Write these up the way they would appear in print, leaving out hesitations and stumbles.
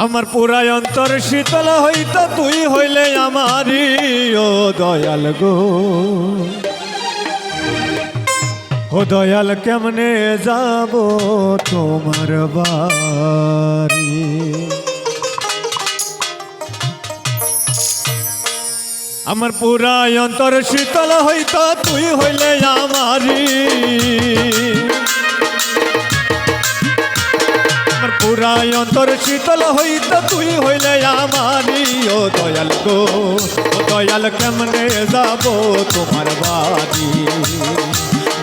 আমার পুরাই অন্তর শীতল হইত তুই হইলে আমারি ও দয়াল গো। ও দয়াল কেমনে যাব তোমার বাড়ি। আমার পুরাই অন্তর শীতল হইত তুই হইলে আমারি। আমার পুরাই অন্তর শীতল হইত তুই হইলে আমারি ও দয়াল গো। ও দয়াল কেমনে যাব তোমার বাড়ি।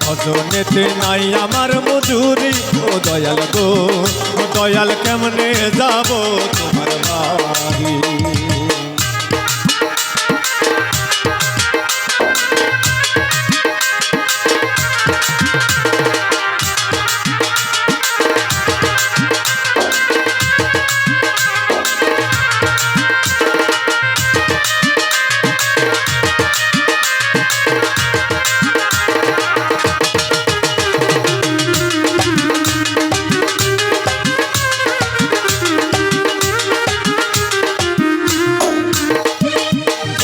ভজনেতে নাই আমার মজুরি ও দয়াল গো। ও দয়াল কেমনে যাব তোমার বাড়ি।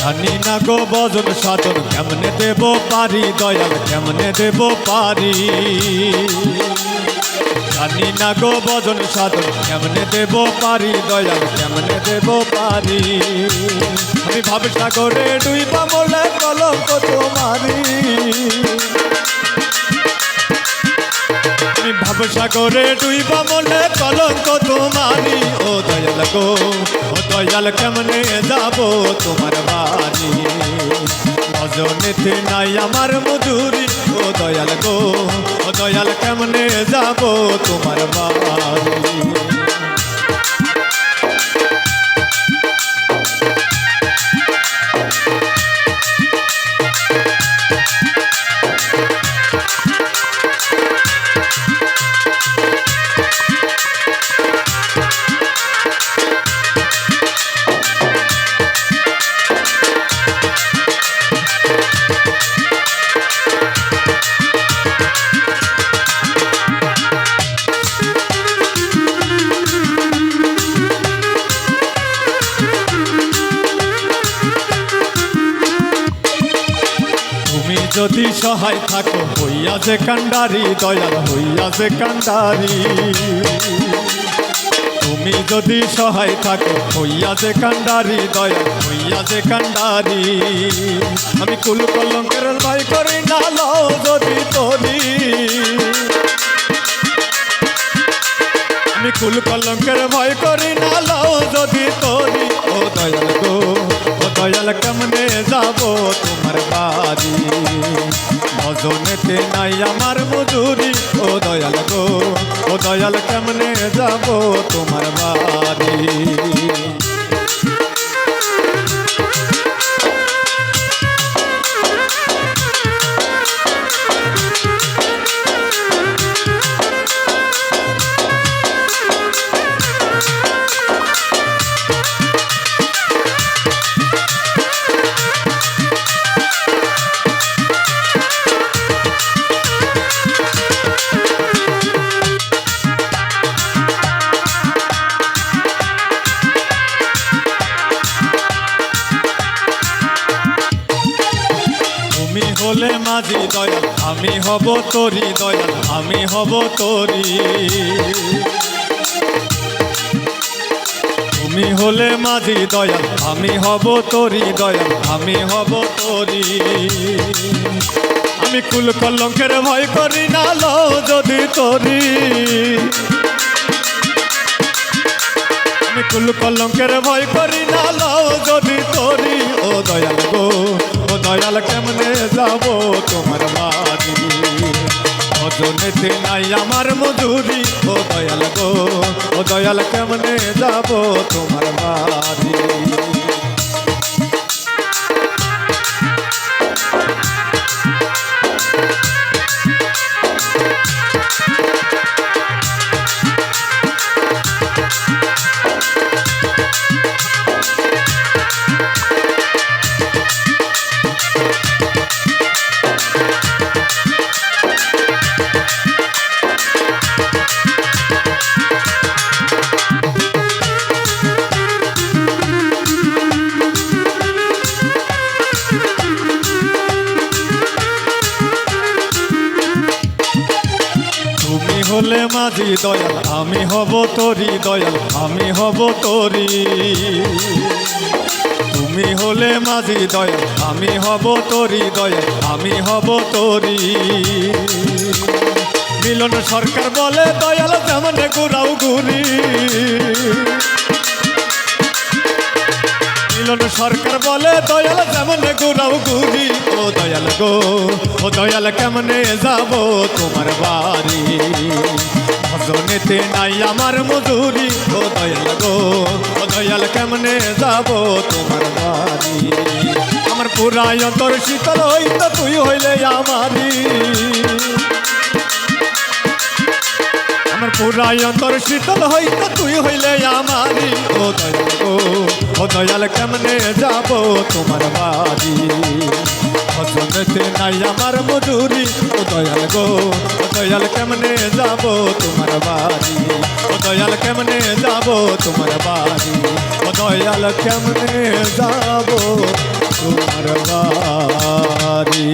জানি না গো বজন সাধন কেমনে দেব পারি দয়াল কেমনে দেব পারি। জানি না গো বজন সাধন কেমনে দেব পারি দয়াল কেমনে দেব পারি। আমি ভাব সাগরে ডুইবা বলে কলঙ্ক তোমারি। আমি ভাব সাগরে ডুইবা বলে কলঙ্ক তোমারি ও দয়াল গো। ও দয়াল কেমনে যাব তোমার বাড়ি। ভজনেতে নাই আমার মজুরি ও দয়াল গো। ও দয়াল কেমনে যাব তোমার বাড়ি। যদি সহায় থাকো হইয়া যে কান্ডারি দয়াল হইয়া যে কান্ডারি। তুমি যদি সহায় থাকো হইয়া যে কান্ডারি দয়াল হইয়া যে কান্ডারি। আমি কুল কলঙ্কের ভয় করি না লও যদি তোরি। আমি কুল কলঙ্কের ভয় করি না লও যদি তোরি ও দয়াল গো। ও দয়াল কেমনে যাব তোমার বাড়ি। ভজনেতে নাই আমার মজুরি ও দয়াল গো। ও দয়াল কেমনে যাব তোমার বাড়ি। তুমি হলে মাঝি দয়াল আমি হব তোরি দয়াল আমি হব তোরি। তুমি হলে মাঝি দয়াল আমি হব তোরি দয়াল আমি হব তোরি। আমি কুল কলঙ্কের ভয় করি না লও যদি তোরি। আমি কুল কলঙ্কের ভয় করি না লও যদি তোরি ও দয়াল গো। ও দয়াল কেমনে যাব তোমার বাড়ি। ভজনেতে নাই আমার মজুরি ও দয়াল গো। ও দয়াল কেমনে যাব তোমার বাড়ি। হলে মাঝি দয়াল আমি হব তোরি দয়াল আমি হব তোরি তুমি হলে মাঝি দয়াল আমি হব তোরি দয়াল আমি হব তোরি মিলন সরকার বলে দয়াল যেমনে ঘুরাও ঘুরি মিলন সরকার বলে দয়াল যেমনে ঘুরাও ঘুরি ও দয়াল গো ও দয়াল কেমনে যাব তোমার বাড়ি ভজনেতে নাই আমার মজুরি ও দয়াল গো ও দয়াল কেমনে যাব তোমার বাড়ি আমার পুরাই অন্তর শীতল হইতো তুই হইলে আমারি আমার পুরাই অন্তর শীতল হইতো তুই হইলে আমারি ও দয়াল গো ও দয়াল কেমনে যাব তোমার বাড়ি ভজনেতে নাই আমার মজুরি ও দয়াল গো ও দয়াল কেমনে যাব তোমার বাড়ি ও দয়াল কেমনে যাব তোমার বাড়ি ও দয়াল কেমনে যাব তোমার বাড়ি